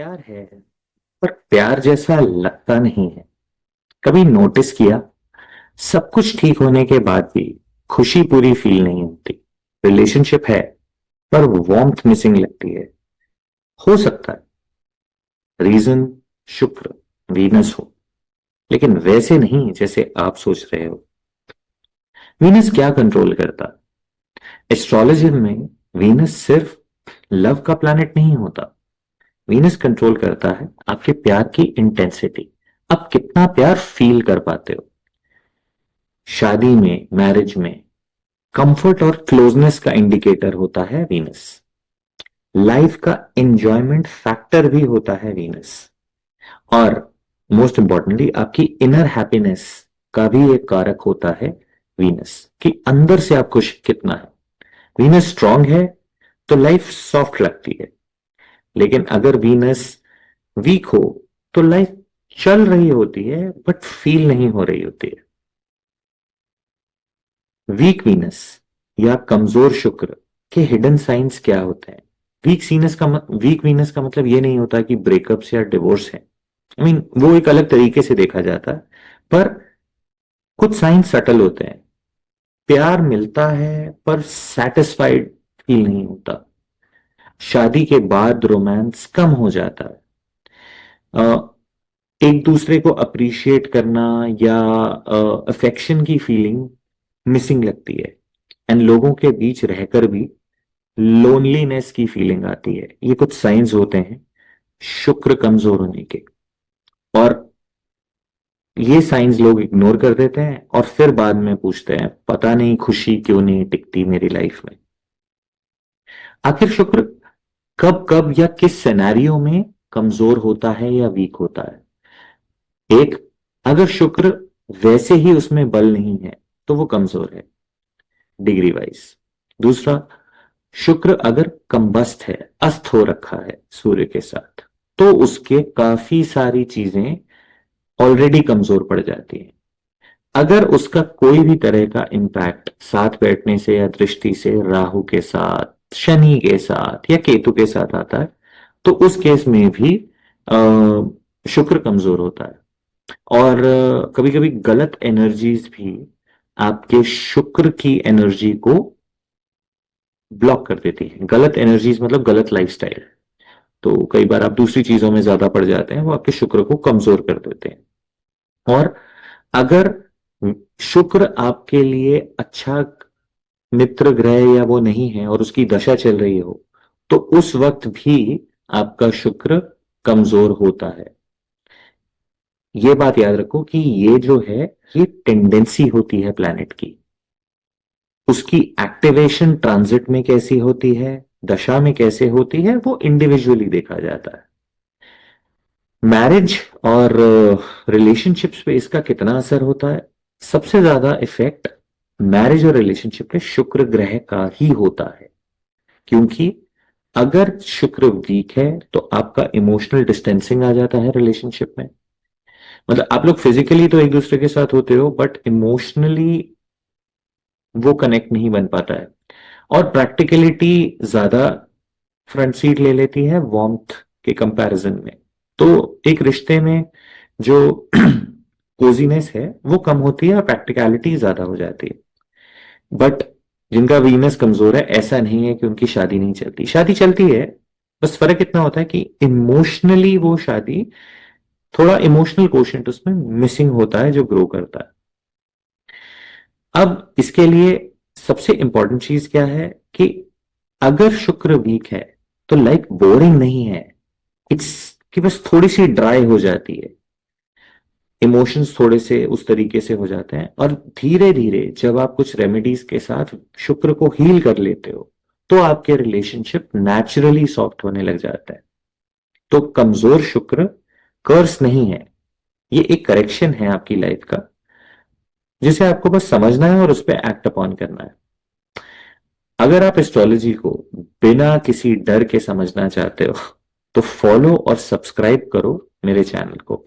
प्यार है, पर प्यार जैसा लगता नहीं है। कभी नोटिस किया, सब कुछ ठीक होने के बाद भी खुशी पूरी फील नहीं होती। रिलेशनशिप है, पर वार्मथ मिसिंग लगती है। हो सकता है रीजन शुक्र, वीनस हो, लेकिन वैसे नहीं जैसे आप सोच रहे हो। वीनस क्या कंट्रोल करता? एस्ट्रोलॉजी में वीनस सिर्फ लव का प्लैनेट नहीं होता। वीनस कंट्रोल करता है आपके प्यार की इंटेंसिटी। आप कितना प्यार फील कर पाते हो। शादी में, मैरिज में कंफर्ट और क्लोजनेस का इंडिकेटर होता है वीनस। लाइफ का एंजॉयमेंट फैक्टर भी होता है वीनस। और मोस्ट इंपॉर्टेंटली आपकी इनर हैप्पीनेस का भी एक कारक होता है वीनस, कि अंदर से आप खुश कितना है। वीनस स्ट्रांग है तो लाइफ सॉफ्ट लगती है, लेकिन अगर वीनस वीक हो तो लाइफ चल रही होती है बट फील नहीं हो रही होती है। वीक वीनस या कमजोर शुक्र के हिडन साइंस क्या होते हैं? वीक वीनस का मतलब ये नहीं होता कि ब्रेकअप्स या डिवोर्स है। आई मीन वो एक अलग तरीके से देखा जाता है, पर कुछ साइंस सटल होते हैं। प्यार मिलता है पर सेटिस्फाइड फील नहीं होता। शादी के बाद रोमांस कम हो जाता है। एक दूसरे को अप्रिशिएट करना या अफेक्शन की फीलिंग मिसिंग लगती है। एंड लोगों के बीच रहकर भी लोनलीनेस की फीलिंग आती है। ये कुछ साइंस होते हैं शुक्र कमजोर होने के। और ये साइंस लोग इग्नोर कर देते हैं और फिर बाद में पूछते हैं पता नहीं खुशी क्यों नहीं टिकती मेरी लाइफ में। आखिर शुक्र कब कब या किस सिनेरियो में कमजोर होता है या वीक होता है? एक, अगर शुक्र वैसे ही उसमें बल नहीं है तो वो कमजोर है डिग्री वाइज। दूसरा, शुक्र अगर कंबस्ट है, अस्त हो रखा है सूर्य के साथ, तो उसके काफी सारी चीजें ऑलरेडी कमजोर पड़ जाती हैं। अगर उसका कोई भी तरह का इंपैक्ट साथ बैठने से या दृष्टि से राहु के साथ, शनि के साथ या केतु के साथ आता है, तो उस केस में भी शुक्र कमजोर होता है। और कभी कभी गलत एनर्जीज भी आपके शुक्र की एनर्जी को ब्लॉक कर देती है। गलत एनर्जीज मतलब गलत लाइफस्टाइल। तो कई बार आप दूसरी चीजों में ज्यादा पड़ जाते हैं, वो आपके शुक्र को कमजोर कर देते हैं। और अगर शुक्र आपके लिए अच्छा मित्र ग्रह या वो नहीं है और उसकी दशा चल रही हो, तो उस वक्त भी आपका शुक्र कमजोर होता है। ये बात याद रखो कि ये जो है, ये टेंडेंसी होती है प्लैनेट की। उसकी एक्टिवेशन ट्रांजिट में कैसी होती है, दशा में कैसे होती है, वो इंडिविजुअली देखा जाता है। मैरिज और रिलेशनशिप्स पे इसका कितना असर होता है? सबसे ज्यादा इफेक्ट मैरिज और रिलेशनशिप में शुक्र ग्रह का ही होता है। क्योंकि अगर शुक्र वीक है तो आपका इमोशनल डिस्टेंसिंग आ जाता है रिलेशनशिप में। मतलब आप लोग फिजिकली तो एक दूसरे के साथ होते हो, बट इमोशनली वो कनेक्ट नहीं बन पाता है। और प्रैक्टिकलिटी ज्यादा फ्रंट सीट ले लेती है वार्मथ के कंपैरिजन में। तो एक रिश्ते में जो कोजीनेस है वो कम होती है और प्रैक्टिकलिटी ज्यादा हो जाती है। बट जिनका वीनस कमजोर है, ऐसा नहीं है कि उनकी शादी नहीं चलती, शादी चलती है। बस फर्क इतना होता है कि इमोशनली वो शादी, थोड़ा इमोशनल कोशेंट उसमें मिसिंग होता है जो ग्रो करता है। अब इसके लिए सबसे इंपॉर्टेंट चीज क्या है कि अगर शुक्र वीक है तो लाइफ बोरिंग नहीं है। इट्स कि बस थोड़ी सी ड्राई हो जाती है। इमोशंस थोड़े से उस तरीके से हो जाते हैं, और धीरे धीरे जब आप कुछ रेमेडीज के साथ शुक्र को हील कर लेते हो, तो आपके रिलेशनशिप नेचुरली सॉफ्ट होने लग जाता है। तो कमजोर शुक्र कर्स नहीं है, ये एक करेक्शन है आपकी लाइफ का, जिसे आपको बस समझना है और उस पर एक्ट अपॉन करना है। अगर आप एस्ट्रोलॉजी को बिना किसी डर के समझना चाहते हो, तो फॉलो और सब्सक्राइब करो मेरे चैनल को।